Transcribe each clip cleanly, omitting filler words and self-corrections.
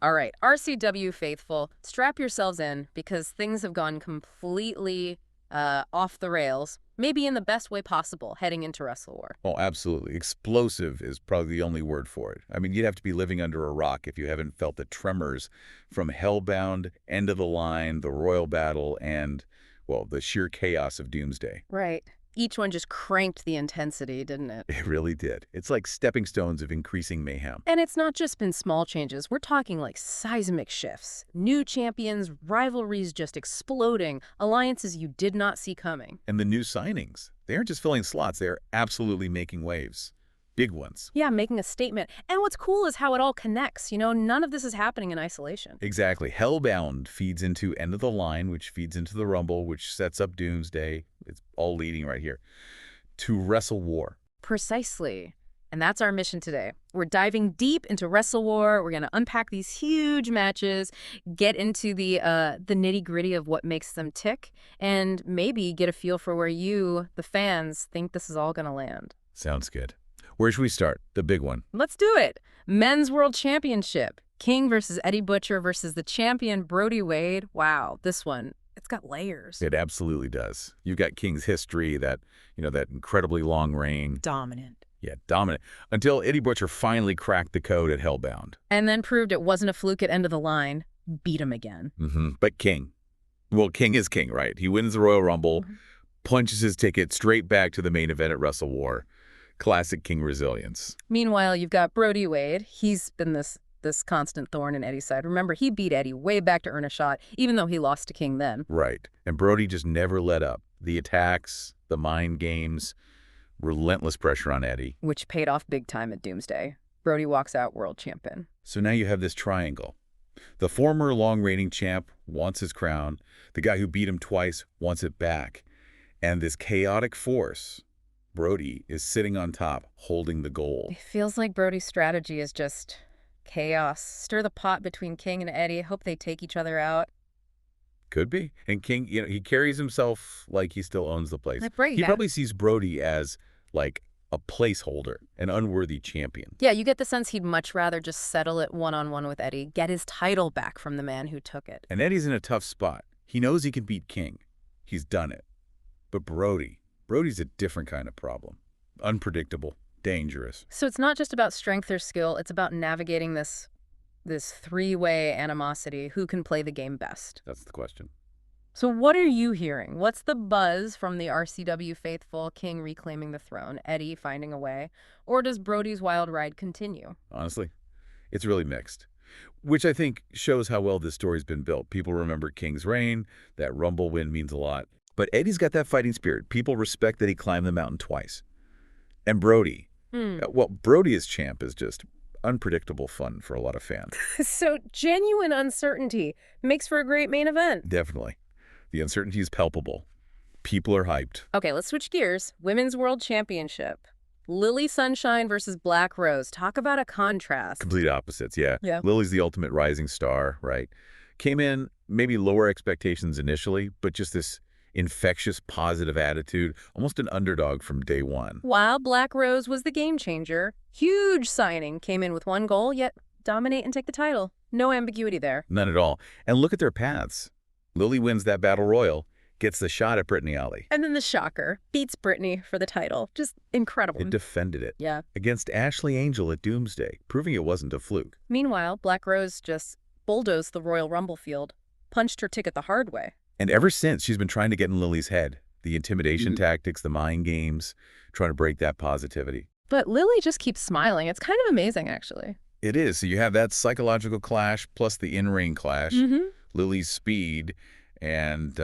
All right, RCW faithful, strap yourselves in because things have gone completely off the rails, maybe in the best way possible, heading into Wrestle War. Oh, absolutely. Explosive is probably the only word for it. I mean, you'd have to be living under a rock if you haven't felt the tremors from Hellbound, End of the Line, the Royal Battle, and, well, the sheer chaos of Doomsday. Right. Each one just cranked the intensity, didn't it? It really did. It's like stepping stones of increasing mayhem. And it's not just been small changes. We're talking like seismic shifts. New champions, rivalries just exploding, alliances you did not see coming. And the new signings, they aren't just filling slots, they are absolutely making waves. Big ones. Yeah, making a statement. And what's cool is how it all connects. You know, none of this is happening in isolation. Exactly. Hellbound feeds into End of the Line, which feeds into the Rumble, which sets up Doomsday. It's all leading right here. To Wrestle War. Precisely. And that's our mission today. We're diving deep into Wrestle War. We're going to unpack these huge matches, get into the nitty-gritty of what makes them tick, and maybe get a feel for where you, the fans, think this is all going to land. Sounds good. Where should we start? The big one. Let's do it. Men's World Championship. King versus Eddie Butcher versus the champion Brody Wade. Wow, this one, it's got layers. It absolutely does. You've got King's history, that incredibly long reign. Dominant. Yeah, dominant. Until Eddie Butcher finally cracked the code at Hellbound. And then proved it wasn't a fluke at End of the Line. Beat him again. But King. Well, King is King, right? He wins the Royal Rumble, punches his ticket straight back to the main event at Wrestle War. Classic King resilience. Meanwhile, you've got Brody Wade. He's been this constant thorn in Eddie's side. Remember, he beat Eddie way back to earn a shot, even though he lost to King then. Right. And Brody just never let up. The attacks, the mind games, relentless pressure on Eddie. Which paid off big time at Doomsday. Brody walks out world champion. So now you have this triangle. The former long-reigning champ wants his crown. The guy who beat him twice wants it back. And this chaotic force, Brody, is sitting on top, holding the gold. It feels like Brody's strategy is just chaos. Stir the pot between King and Eddie. Hope they take each other out. Could be. And King, he carries himself like he still owns the place. He Yeah. probably sees Brody as, like, a placeholder, an unworthy champion. Yeah, you get the sense he'd much rather just settle it one-on-one with Eddie, get his title back from the man who took it. And Eddie's in a tough spot. He knows he can beat King. He's done it. But Brody's a different kind of problem. Unpredictable, dangerous. So it's not just about strength or skill, it's about navigating this three-way animosity. Who can play the game best? That's the question. So what are you hearing? What's the buzz from the RCW faithful? King reclaiming the throne, Eddie finding a way? Or does Brody's wild ride continue? Honestly, it's really mixed. Which I think shows how well this story's been built. People remember King's reign. That Rumble win means a lot. But Eddie's got that fighting spirit. People respect that he climbed the mountain twice. And Brody, well, Brody as champ is just unpredictable fun for a lot of fans. So genuine uncertainty makes for a great main event. Definitely. The uncertainty is palpable. People are hyped. Okay, let's switch gears. Women's World Championship. Lily Sunshine versus Black Rose. Talk about a contrast. Complete opposites, yeah. Yeah. Lily's the ultimate rising star, right? Came in maybe lower expectations initially, but just this infectious, positive attitude, almost an underdog from day one. While Black Rose was the game changer, huge signing, came in with one goal, yet dominate and take the title. No ambiguity there. None at all. And look at their paths. Lily wins that battle royal, gets the shot at Brittany Ali. And then the shocker, beats Brittany for the title. Just incredible. It defended it. Yeah. Against Ashley Angel at Doomsday, proving it wasn't a fluke. Meanwhile, Black Rose just bulldozed the Royal Rumble field, punched her ticket the hard way. And ever since, she's been trying to get in Lily's head. The intimidation tactics, the mind games, trying to break that positivity. But Lily just keeps smiling. It's kind of amazing, actually. It is. So you have that psychological clash plus the in-ring clash, Lily's speed, and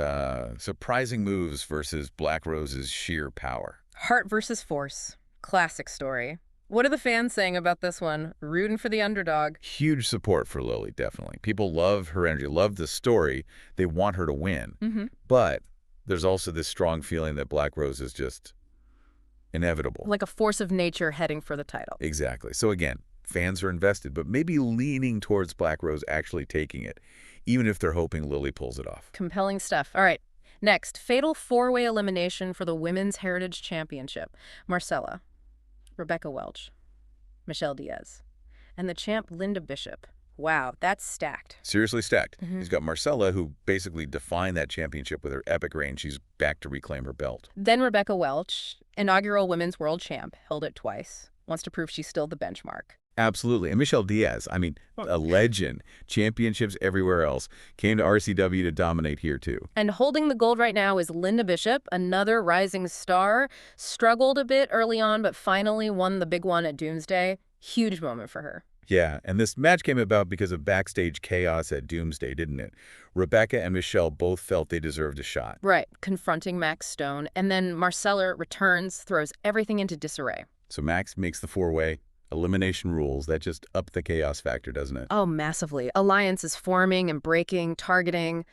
surprising moves versus Black Rose's sheer power. Heart versus force. Classic story. What are the fans saying about this one? Rooting for the underdog. Huge support for Lily, definitely. People love her energy, love the story. They want her to win. But there's also this strong feeling that Black Rose is just inevitable. Like a force of nature heading for the title. Exactly. So again, fans are invested, but maybe leaning towards Black Rose actually taking it, even if they're hoping Lily pulls it off. Compelling stuff. All right. Next, fatal four-way elimination for the Women's Heritage Championship. Marcella, Rebecca Welch, Michelle Diaz, and the champ Linda Bishop. Wow, that's stacked. Seriously stacked. Mhm. He's got Marcella, who basically defined that championship with her epic reign. She's back to reclaim her belt. Then Rebecca Welch, inaugural women's world champ, held it twice. Wants to prove she's still the benchmark. Absolutely. And Michelle Diaz, I mean, a legend. Championships everywhere else. Came to RCW to dominate here, too. And holding the gold right now is Linda Bishop, another rising star. Struggled a bit early on, but finally won the big one at Doomsday. Huge moment for her. Yeah, and this match came about because of backstage chaos at Doomsday, didn't it? Rebecca and Michelle both felt they deserved a shot. Right, confronting Max Stone. And then Marcella returns, throws everything into disarray. So Max makes the four-way. Elimination rules. That just upped the chaos factor, doesn't it? Oh, massively. Alliances forming and breaking, targeting.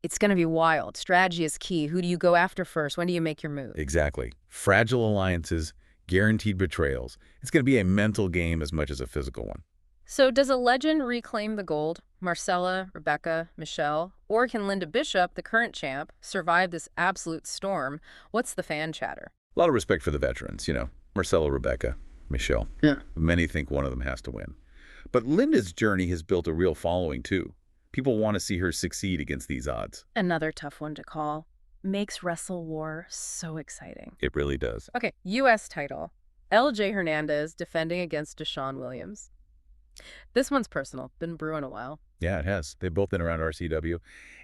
It's going to be wild. Strategy is key. Who do you go after first? When do you make your move? Exactly. Fragile alliances, guaranteed betrayals. It's going to be a mental game as much as a physical one. So does a legend reclaim the gold? Marcella, Rebecca, Michelle? Or can Linda Bishop, the current champ, survive this absolute storm? What's the fan chatter? A lot of respect for the veterans, you know. Marcella, Rebecca, Michelle. Yeah. Many think one of them has to win. But Linda's journey has built a real following, too. People want to see her succeed against these odds. Another tough one to call. Makes Wrestle War so exciting. It really does. Okay, U.S. title. LJ Hernandez defending against Deshaun Williams. This one's personal. Been brewing a while. Yeah, it has. They've both been around RCW.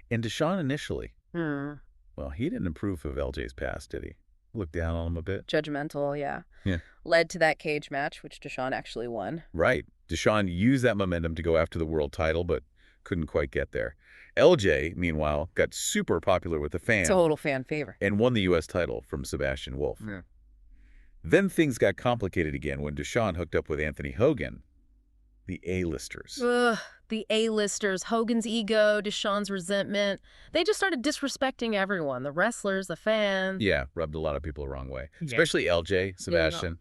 And Deshaun initially, well, he didn't approve of LJ's past, did he? Looked down on him a bit. Judgmental, yeah. Yeah. Led to that cage match, which Deshaun actually won. Right. Deshaun used that momentum to go after the world title, but couldn't quite get there. LJ, meanwhile, got super popular with the fans Total fan favor. and won the U.S. title from Sebastian Wolf. Yeah. Then things got complicated again when Deshaun hooked up with Anthony Hogan, the A-listers. Ugh, the A-listers, Hogan's ego, Deshaun's resentment. They just started disrespecting everyone. The wrestlers, the fans. Yeah, rubbed a lot of people the wrong way, Yeah. especially LJ, Sebastian,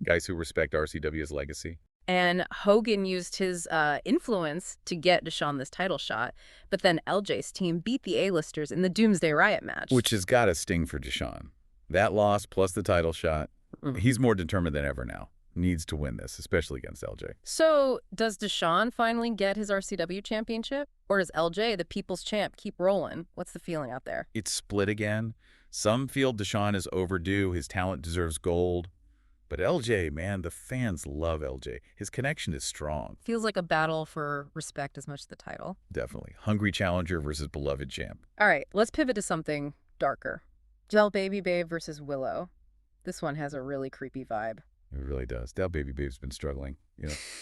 guys who respect RCW's legacy. And Hogan used his influence to get Deshaun this title shot. But then LJ's team beat the A-listers in the Doomsday Riot match. Which has got a sting for Deshaun. That loss plus the title shot, he's more determined than ever now. Needs to win this, especially against LJ. So does Deshaun finally get his RCW championship? Or does LJ, the people's champ, keep rolling? What's the feeling out there? It's split again. Some feel Deshaun is overdue. His talent deserves gold. But LJ, man, the fans love LJ. His connection is strong. Feels like a battle for respect as much as the title. Definitely. Hungry challenger versus beloved champ. All right, let's pivot to something darker. Gel Baby Babe versus Willow. This one has a really creepy vibe. It really does. Del Baby Babe's been struggling.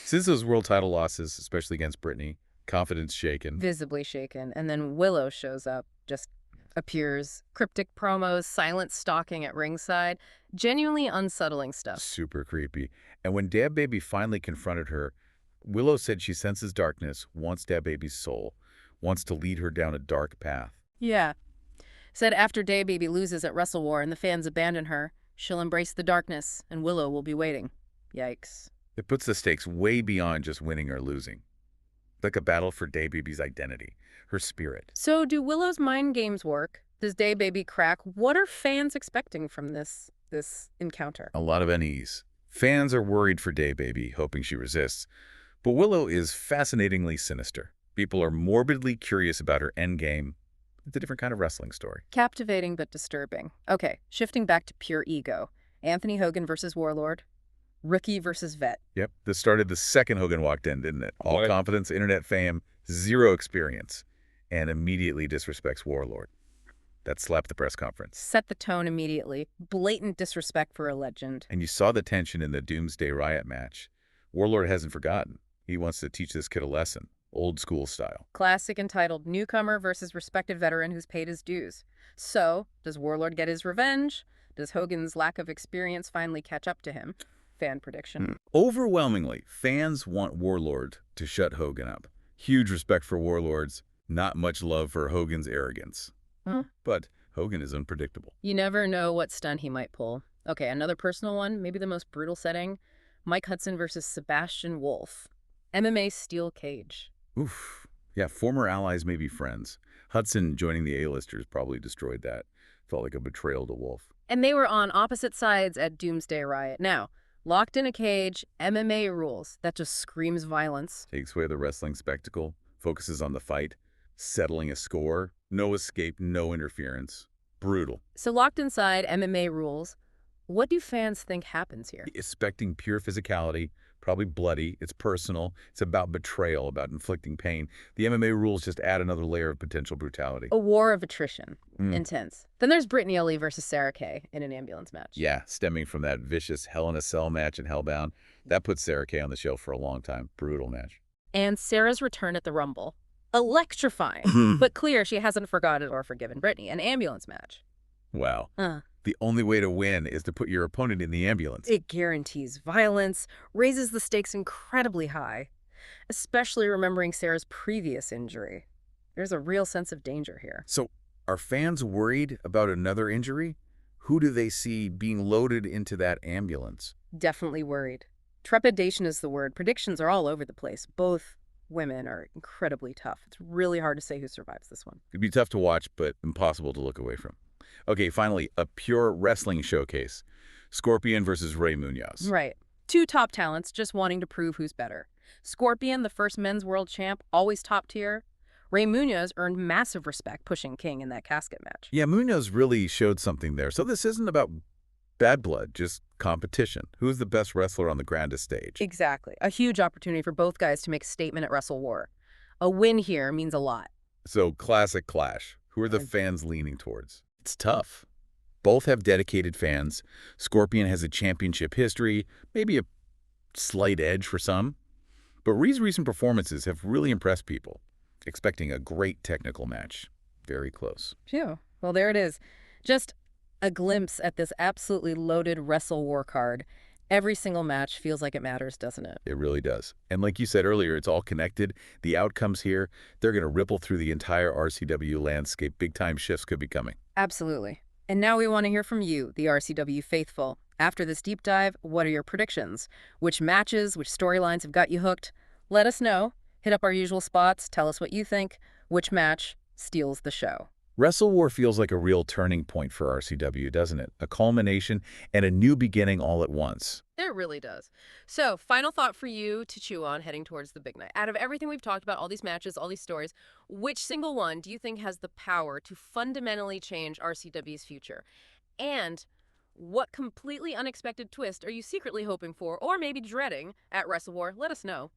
Since those world title losses, especially against Brittany, confidence shaken. Visibly shaken. And then Willow shows up, just appears. Cryptic promos, silent stalking at ringside. Genuinely unsettling stuff. Super creepy. And when Dab Baby finally confronted her, Willow said she senses darkness, wants Dab Baby's soul, wants to lead her down a dark path. Yeah. Said after Day Baby loses at Wrestle War and the fans abandon her, she'll embrace the darkness and Willow will be waiting. Yikes. It puts the stakes way beyond just winning or losing. Like a battle for Day Baby's identity, her spirit. So do Willow's mind games work? Does Day Baby crack? What are fans expecting from this encounter? A lot of unease. Fans are worried for Day Baby, hoping she resists. But Willow is fascinatingly sinister. People are morbidly curious about her endgame. It's a different kind of wrestling story. Captivating but disturbing. Okay, shifting back to pure ego. Anthony Hogan versus Warlord. Rookie versus vet. Yep, this started the second Hogan walked in, didn't it? All confidence, internet fame, zero experience, and immediately disrespects Warlord. That slapped the press conference. Set the tone immediately. Blatant disrespect for a legend. And you saw the tension in the Doomsday Riot match. Warlord hasn't forgotten. He wants to teach this kid a lesson, old school style. Classic entitled Newcomer versus Respected Veteran Who's Paid His Dues. So, does Warlord get his revenge? Does Hogan's lack of experience finally catch up to him? Fan prediction. Overwhelmingly, fans want Warlord to shut Hogan up. Huge respect for Warlords, not much love for Hogan's arrogance. But Hogan is unpredictable. You never know what stunt he might pull. Okay, another personal one, maybe the most brutal setting. Mike Hudson versus Sebastian Wolf. MMA steel cage. Oof. Yeah, former allies may be friends. Hudson joining the A-listers probably destroyed that. Felt like a betrayal to Wolf. And they were on opposite sides at Doomsday Riot. Now, Locked in a cage, MMA rules. That just screams violence. Takes away the wrestling spectacle, focuses on the fight, settling a score, no escape, no interference. Brutal. So locked inside MMA rules, what do fans think happens here? Expecting pure physicality, probably bloody, it's personal, it's about betrayal, about inflicting pain. The MMA rules just add another layer of potential brutality. A war of attrition. Mm. Intense. Then there's Brittany Lee versus Sarah Kay in an ambulance match. Yeah, stemming from that vicious Hell in a Cell match in Hellbound. That put Sarah Kay on the show for a long time. Brutal match. And Sarah's return at the Rumble. Electrifying. But clear she hasn't forgotten or forgiven Brittany. An ambulance match. Wow. The only way to win is to put your opponent in the ambulance. It guarantees violence, raises the stakes incredibly high, especially remembering Sarah's previous injury. There's a real sense of danger here. So, are fans worried about another injury? Who do they see being loaded into that ambulance? Definitely worried. Trepidation is the word. Predictions are all over the place. Both women are incredibly tough. It's really hard to say who survives this one. It'd be tough to watch, but impossible to look away from. Okay, finally, a pure wrestling showcase. Scorpion versus Rey Munoz. Right. Two top talents just wanting to prove who's better. Scorpion, the first men's world champ, always top tier. Rey Munoz earned massive respect pushing King in that casket match. Yeah, Munoz really showed something there. So this isn't about bad blood, just competition. Who's the best wrestler on the grandest stage? Exactly. A huge opportunity for both guys to make a statement at Wrestle War. A win here means a lot. So classic clash. Who are the fans leaning towards? It's tough. Both have dedicated fans. Scorpion has a championship history, maybe a slight edge for some. But Rey's recent performances have really impressed people. Expecting a great technical match. Very close. Phew. Well, there it is. Just a glimpse at this absolutely loaded Wrestle War card. Every single match feels like it matters, doesn't it? It really does. And like you said earlier, it's all connected. The outcomes here, they're going to ripple through the entire RCW landscape. Big-time shifts could be coming. Absolutely. And now we want to hear from you, the RCW faithful. After this deep dive, what are your predictions? Which matches, which storylines have got you hooked? Let us know. Hit up our usual spots. Tell us what you think. Which match steals the show? Wrestle War feels like a real turning point for RCW, doesn't it? A culmination and a new beginning all at once. It really does. So, final thought for you to chew on heading towards the big night. Out of everything we've talked about, all these matches, all these stories, which single one do you think has the power to fundamentally change RCW's future? And what completely unexpected twist are you secretly hoping for or maybe dreading at Wrestle War? Let us know.